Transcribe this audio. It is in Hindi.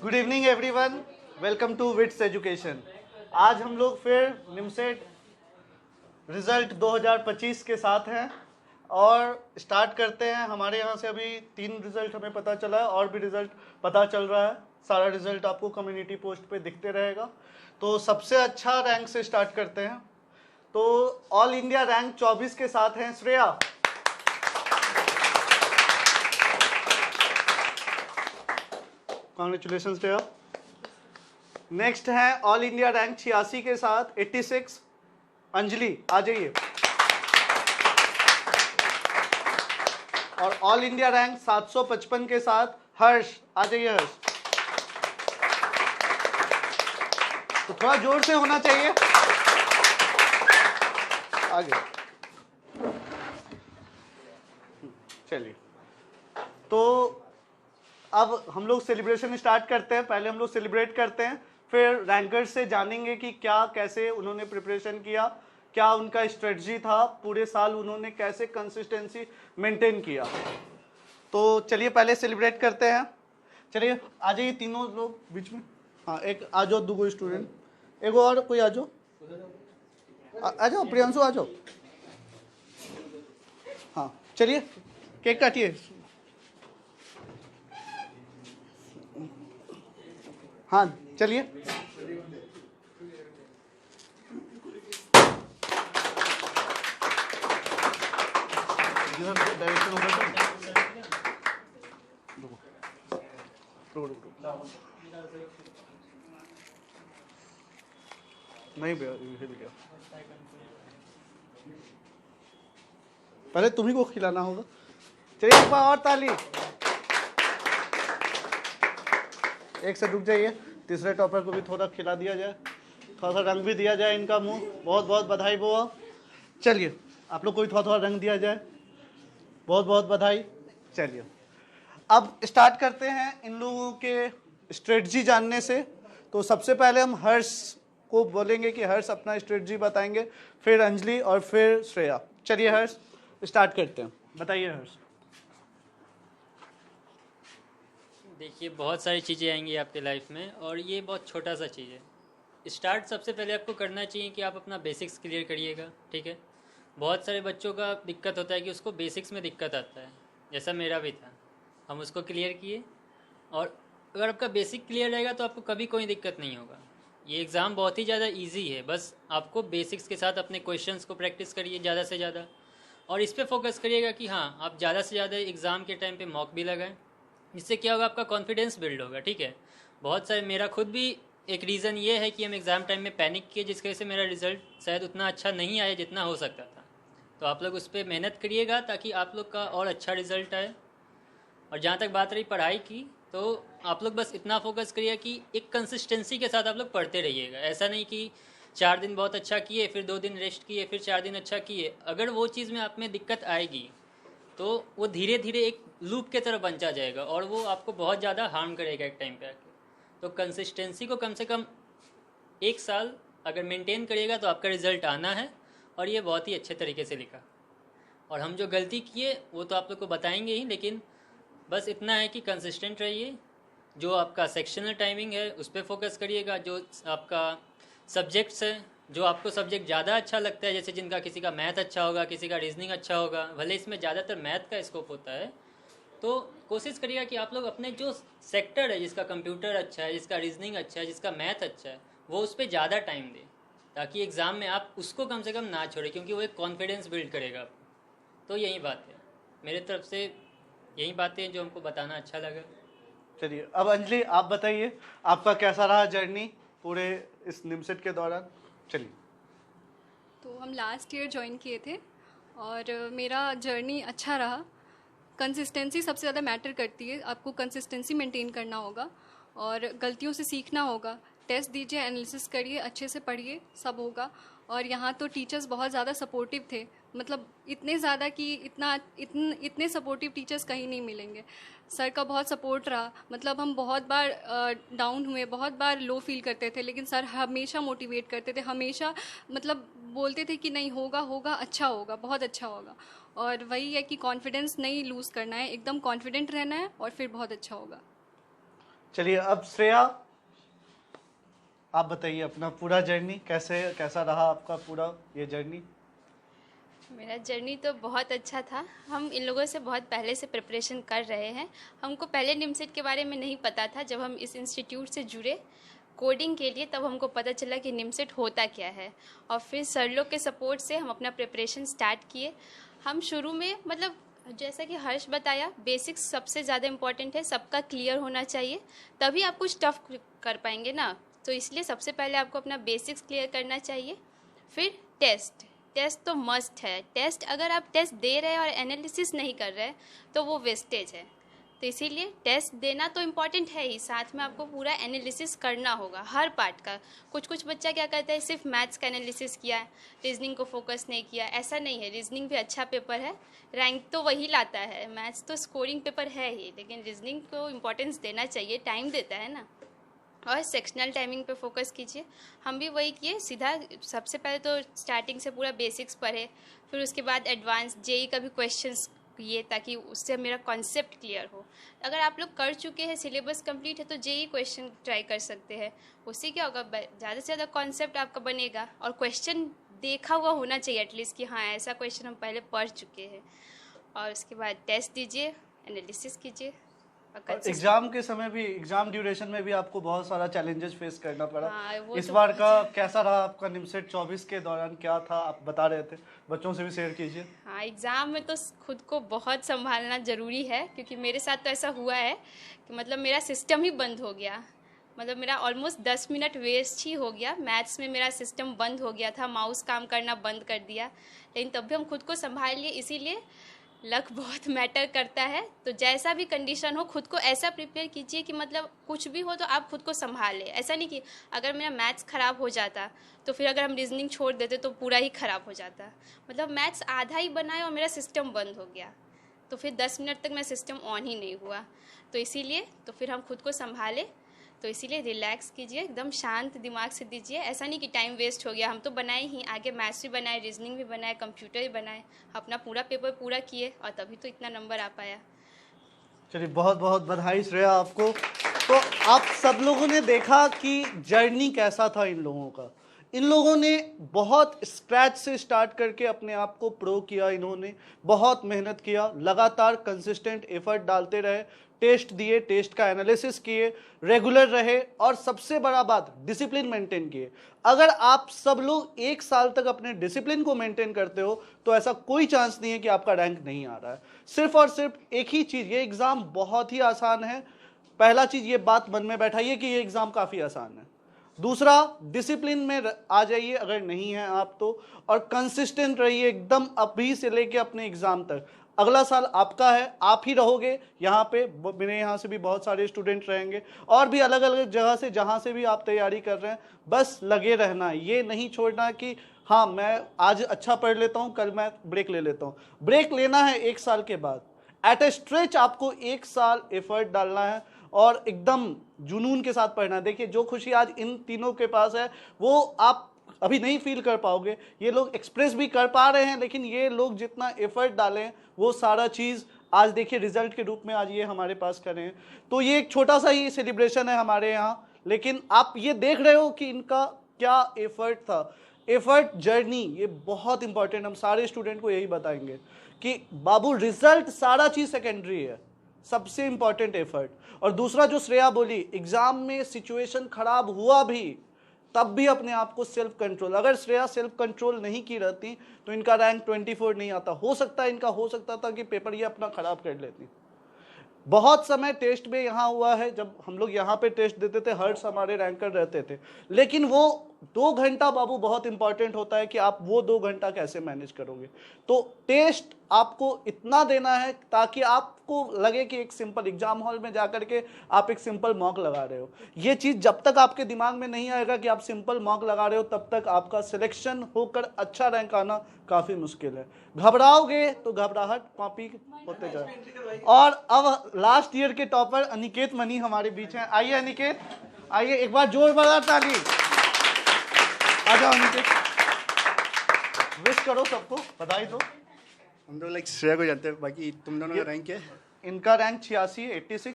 Good evening everyone, welcome to Wits Education. आज हम लोग फिर निमसेट रिजल्ट 2025 के साथ हैं और स्टार्ट करते हैं। हमारे यहाँ से अभी 3 रिजल्ट हमें पता चला है और भी रिजल्ट पता चल रहा है। सारा रिजल्ट आपको कम्युनिटी पोस्ट पे दिखते रहेगा। तो सबसे अच्छा रैंक से स्टार्ट करते हैं। तो ऑल इंडिया रैंक 24 के साथ हैं श्रेया। कॉन्ग्रेचुलेशन श्रेया। नेक्स्ट है ऑल इंडिया रैंक 86 के साथ 86 अंजलि, आ जाइए। और ऑल इंडिया रैंक 755 के साथ हर्ष, आ जाइए हर्ष। तो थोड़ा जोर से होना चाहिए। आगे चलिए, तो अब हम लोग सेलिब्रेशन स्टार्ट करते हैं। पहले हम लोग सेलिब्रेट करते हैं, फिर रैंकर्स से जानेंगे कि क्या कैसे उन्होंने प्रिपरेशन किया, क्या उनका स्ट्रेटजी था, पूरे साल उन्होंने कैसे कंसिस्टेंसी मेंटेन किया। तो चलिए पहले सेलिब्रेट करते हैं। चलिए आ जाइए तीनों लोग बीच में। हाँ, एक आ जाओ, दो स्टूडेंट, एक और कोई आ जाओ, आ जाओ प्रियांशु, आ जाओ। हाँ चलिए केक काटिए। हाँ चलिए, डायरेक्शन होगा नहीं भैया, हिल गया। पहले तुम्ही को खिलाना होगा। चलिए एक बार और ताली। एक से रुक जाइए, तीसरे टॉपर को भी थोड़ा खिला दिया जाए, थोड़ा सा रंग भी दिया जाए इनका मुंह। बहुत बहुत बधाई बुआ। चलिए आप लोग को भी थोड़ा थोड़ा रंग दिया जाए। बहुत बहुत बधाई। चलिए अब स्टार्ट करते हैं इन लोगों के स्ट्रेटजी जानने से। तो सबसे पहले हम हर्ष को बोलेंगे कि हर्ष अपना स्ट्रेटजी बताएंगे, फिर अंजलि और फिर श्रेया। चलिए हर्ष स्टार्ट करते हैं, बताइए हर्ष। देखिए, बहुत सारी चीज़ें आएंगी आपके लाइफ में और ये बहुत छोटा सा चीज़ है। स्टार्ट सबसे पहले आपको करना चाहिए कि आप अपना बेसिक्स क्लियर करिएगा, ठीक है। बहुत सारे बच्चों का दिक्कत होता है कि उसको बेसिक्स में दिक्कत आता है, जैसा मेरा भी था। हम उसको क्लियर किए और अगर आपका बेसिक क्लियर रहेगा तो आपको कभी कोई दिक्कत नहीं होगा। ये एग्ज़ाम बहुत ही ज़्यादा ईजी है, बस आपको बेसिक्स के साथ अपने क्वेश्चंस को प्रैक्टिस करिए ज़्यादा से ज़्यादा और इस पर फोकस करिएगा कि हाँ, आप ज़्यादा से ज़्यादा एग्ज़ाम के टाइम पे मॉक भी लगाएं। इससे क्या होगा, आपका कॉन्फिडेंस बिल्ड होगा, ठीक है। बहुत सारे, मेरा खुद भी एक रीज़न ये है कि हम एग्ज़ाम टाइम में पैनिक किए, जिसकी वजह से मेरा रिज़ल्ट शायद उतना अच्छा नहीं आया जितना हो सकता था। तो आप लोग उस पर मेहनत करिएगा ताकि आप लोग का और अच्छा रिज़ल्ट आए। और जहाँ तक बात रही पढ़ाई की, तो आप लोग बस इतना फोकस करिए कि एक कंसिस्टेंसी के साथ आप लोग पढ़ते रहिएगा। ऐसा नहीं कि 4 दिन बहुत अच्छा किए, फिर 2 दिन रेस्ट किए, फिर 4 दिन अच्छा किए। अगर वो चीज़ में आप में दिक्कत आएगी तो वो धीरे धीरे एक लूप के तरफ बन जाएगा और वो आपको बहुत ज़्यादा हार्म करेगा एक टाइम पे आके। तो कंसिस्टेंसी को कम से कम 1 साल अगर मेंटेन करिएगा तो आपका रिज़ल्ट आना है। और ये बहुत ही अच्छे तरीके से लिखा। और हम जो गलती किए वो तो आप लोग को बताएंगे ही, लेकिन बस इतना है कि कंसिस्टेंट रहिए। जो आपका सेक्शनल टाइमिंग है उस पर फोकस करिएगा। जो आपका सब्जेक्ट्स है, जो आपको सब्जेक्ट ज़्यादा अच्छा लगता है, जैसे जिनका किसी का मैथ अच्छा होगा, किसी का रीजनिंग अच्छा होगा, भले इसमें ज़्यादातर मैथ का स्कोप होता है, तो कोशिश करिएगा कि आप लोग अपने जो सेक्टर है, जिसका कंप्यूटर अच्छा है, जिसका रीजनिंग अच्छा है, जिसका मैथ अच्छा है, वो उस पर ज़्यादा टाइम दें ताकि एग्ज़ाम में आप उसको कम से कम ना छोड़ें, क्योंकि वो एक कॉन्फिडेंस बिल्ड करेगा आपको। तो यही बात है मेरे तरफ से, यही बातें जो हमको बताना अच्छा लगा। चलिए अब अंजलि आप बताइए, आपका कैसा रहा जर्नी पूरे इस निमसेट के दौरान। चलिए। तो हम लास्ट ईयर ज्वाइन किए थे और मेरा जर्नी अच्छा रहा। कंसिस्टेंसी सबसे ज़्यादा मैटर करती है, आपको कंसिस्टेंसी मेंटेन करना होगा और गलतियों से सीखना होगा। टेस्ट दीजिए, एनालिसिस करिए, अच्छे से पढ़िए, सब होगा। और यहाँ तो टीचर्स बहुत ज़्यादा सपोर्टिव थे, मतलब इतने ज़्यादा कि इतने सपोर्टिव टीचर्स कहीं नहीं मिलेंगे। सर का बहुत सपोर्ट रहा, मतलब हम बहुत बार डाउन हुए, बहुत बार लो फील करते थे, लेकिन सर हमेशा मोटिवेट करते थे, हमेशा मतलब बोलते थे कि नहीं होगा होगा, अच्छा होगा, बहुत अच्छा होगा। और वही है कि कॉन्फिडेंस नहीं लूज़ करना है, एकदम कॉन्फिडेंट रहना है और फिर बहुत अच्छा होगा। चलिए अब श्रेया, आप बताइए अपना पूरा जर्नी कैसा रहा आपका पूरा ये जर्नी। मेरा जर्नी तो बहुत अच्छा था। हम इन लोगों से बहुत पहले से प्रिपरेशन कर रहे हैं। हमको पहले निमसेट के बारे में नहीं पता था। जब हम इस इंस्टीट्यूट से जुड़े कोडिंग के लिए तब हमको पता चला कि निमसेट होता क्या है, और फिर सर लोग के सपोर्ट से हम अपना प्रिपरेशन स्टार्ट किए। हम शुरू में मतलब जैसा कि हर्ष बताया, बेसिक्स सबसे ज़्यादा इम्पॉर्टेंट है, सबका क्लियर होना चाहिए, तभी आप कुछ टफ कर पाएंगे ना। तो इसलिए सबसे पहले आपको अपना बेसिक्स क्लियर करना चाहिए। फिर टेस्ट तो मस्ट है। टेस्ट अगर आप टेस्ट दे रहे हैं और एनालिसिस नहीं कर रहे हैं तो वो वेस्टेज है। तो इसीलिए टेस्ट देना तो इम्पॉर्टेंट है ही, साथ में आपको पूरा एनालिसिस करना होगा हर पार्ट का। कुछ बच्चा क्या करता है, सिर्फ मैथ्स का एनालिसिस किया, रीजनिंग को फोकस नहीं किया। ऐसा नहीं है, रीजनिंग भी अच्छा पेपर है, रैंक तो वही लाता है। मैथ्स तो स्कोरिंग पेपर है ही, लेकिन रीजनिंग को इम्पोर्टेंस देना चाहिए, टाइम देता है ना। और सेक्शनल टाइमिंग पे फोकस कीजिए। हम भी वही किए, सीधा सबसे पहले तो स्टार्टिंग से पूरा बेसिक्स पढ़े, फिर उसके बाद एडवांस जेई का भी क्वेश्चंस किए, ताकि उससे मेरा कॉन्सेप्ट क्लियर हो। अगर आप लोग कर चुके हैं, सिलेबस कंप्लीट है, तो जेई क्वेश्चन ट्राई कर सकते हैं। उससे क्या होगा, ज़्यादा से ज़्यादा कॉन्सेप्ट आपका बनेगा, और क्वेश्चन देखा हुआ होना चाहिए एटलीस्ट कि हाँ ऐसा क्वेश्चन हम पहले पढ़ चुके हैं। और उसके बाद टेस्ट दीजिए, एनालिसिस कीजिए। एग्जाम के समय भी, एग्जाम ड्यूरेशन में भी आपको बहुत सारा चैलेंजेस फेस करना पड़ा। इस तो बार का कैसा रहा आपका निमसेट 24 के दौरान, क्या था आप बता रहे थे, बच्चों से भी शेयर कीजिए। हाँ, एग्ज़ाम में तो खुद को बहुत संभालना ज़रूरी है, क्योंकि मेरे साथ तो ऐसा हुआ है कि मतलब मेरा सिस्टम ही बंद हो गया। मतलब मेरा ऑलमोस्ट 10 मिनट वेस्ट ही हो गया। मैथ्स में मेरा सिस्टम बंद हो गया था, माउस काम करना बंद कर दिया, लेकिन तब भी हम खुद को संभाल लिए। इसीलिए लक बहुत मैटर करता है। तो जैसा भी कंडीशन हो, खुद को ऐसा प्रिपेयर कीजिए कि मतलब कुछ भी हो तो आप खुद को संभाल लें। ऐसा नहीं कि अगर मेरा मैथ्स ख़राब हो जाता तो फिर अगर हम रीजनिंग छोड़ देते तो पूरा ही ख़राब हो जाता। मतलब मैथ्स आधा ही बनाए और मेरा सिस्टम बंद हो गया, तो फिर 10 मिनट तक मेरा सिस्टम ऑन ही नहीं हुआ। तो इसीलिए तो फिर हम खुद को संभालें। तो इसीलिए रिलैक्स कीजिए, एकदम शांत दिमाग से दीजिए। ऐसा नहीं कि टाइम वेस्ट हो गया, हम तो बनाए ही, आगे मैथ्स भी बनाए, रीजनिंग भी बनाए, कंप्यूटर भी बनाए, अपना पूरा पेपर पूरा किए, और तभी तो इतना नंबर आ पाया। चलिए बहुत बहुत बधाई श्रेया आपको। तो आप सब लोगों ने देखा कि जर्नी कैसा था इन लोगों का। इन लोगों ने बहुत स्क्रैच से स्टार्ट करके अपने आप को प्रो किया, इन्होंने बहुत मेहनत किया, लगातार कंसिस्टेंट एफर्ट डालते रहे, टेस्ट दिए, टेस्ट का एनालिसिस किए, रेगुलर रहे, और सबसे बड़ा बात डिसिप्लिन मेंटेन किए। अगर आप सब लोग 1 साल तक अपने डिसिप्लिन को मेंटेन करते हो तो ऐसा कोई चांस नहीं है कि आपका रैंक नहीं आ रहा है। सिर्फ और सिर्फ एक ही चीज़, ये एग्ज़ाम बहुत ही आसान है। पहला चीज़ ये बात मन में बैठाइए कि ये एग्ज़ाम काफ़ी आसान है। दूसरा, डिसिप्लिन में आ जाइए अगर नहीं है आप तो, और कंसिस्टेंट रहिए एकदम अभी से लेके अपने एग्ज़ाम तक। अगला साल आपका है, आप ही रहोगे यहाँ पे, मेरे यहाँ से भी बहुत सारे स्टूडेंट रहेंगे, और भी अलग अलग जगह से जहाँ से भी आप तैयारी कर रहे हैं। बस लगे रहना, ये नहीं छोड़ना कि हाँ मैं आज अच्छा पढ़ लेता हूँ, कल मैं ब्रेक ले लेता हूँ। ब्रेक लेना है 1 साल के बाद, एट ए स्ट्रेच आपको 1 साल एफर्ट डालना है और एकदम जुनून के साथ पढ़ना है। देखिए जो खुशी आज इन तीनों के पास है वो आप अभी नहीं फील कर पाओगे। ये लोग एक्सप्रेस भी कर पा रहे हैं, लेकिन ये लोग जितना एफर्ट डालें वो सारा चीज़ आज देखिए रिजल्ट के रूप में आज ये हमारे पास करें हैं। तो ये एक छोटा सा ही सेलिब्रेशन है हमारे यहाँ, लेकिन आप ये देख रहे हो कि इनका क्या एफर्ट था। एफर्ट जर्नी ये बहुत इंपॉर्टेंट, हम सारे स्टूडेंट को यही बताएंगे कि बाबू रिजल्ट सारा चीज़ सेकेंडरी है, सबसे इंपॉर्टेंट एफर्ट। और दूसरा जो श्रेया बोली, एग्जाम में सिचुएशन खराब हुआ भी तब भी अपने आप को सेल्फ कंट्रोल, अगर श्रेया सेल्फ कंट्रोल नहीं की रहती तो इनका रैंक 24 नहीं आता। हो सकता था कि पेपर ये अपना खराब कर लेती। बहुत समय टेस्ट में यहाँ हुआ है, जब हम लोग यहाँ पे टेस्ट देते थे, हर्ष हमारे रैंकर रहते थे, लेकिन वो 2 घंटा बाबू बहुत इंपॉर्टेंट होता है कि आप वो 2 घंटा कैसे मैनेज करोगे। तो टेस्ट आपको इतना देना है ताकि आपको लगे कि एक सिंपल एग्जाम हॉल में जाकर के आप एक सिंपल मॉक लगा रहे हो। ये चीज़ जब तक आपके दिमाग में नहीं आएगा कि आप सिंपल मॉक लगा रहे हो, तब तक आपका सिलेक्शन होकर अच्छा रैंक आना काफ़ी मुश्किल है। घबराओगे तो घबराहट कॉपी होते जाए। और अब लास्ट ईयर के टॉपर अनिकेत मनी हमारे बीच हैं। आइए अनिकेत, आइए एक बार जोरदार ताली। आ जाओ अनिकेत, विश करो सबको, बधाई दो। हम तो लाइक श्रेया को जानते हैं, बाकी तुम दोनों का रैंक क्या है? इनका रैंक 86 86।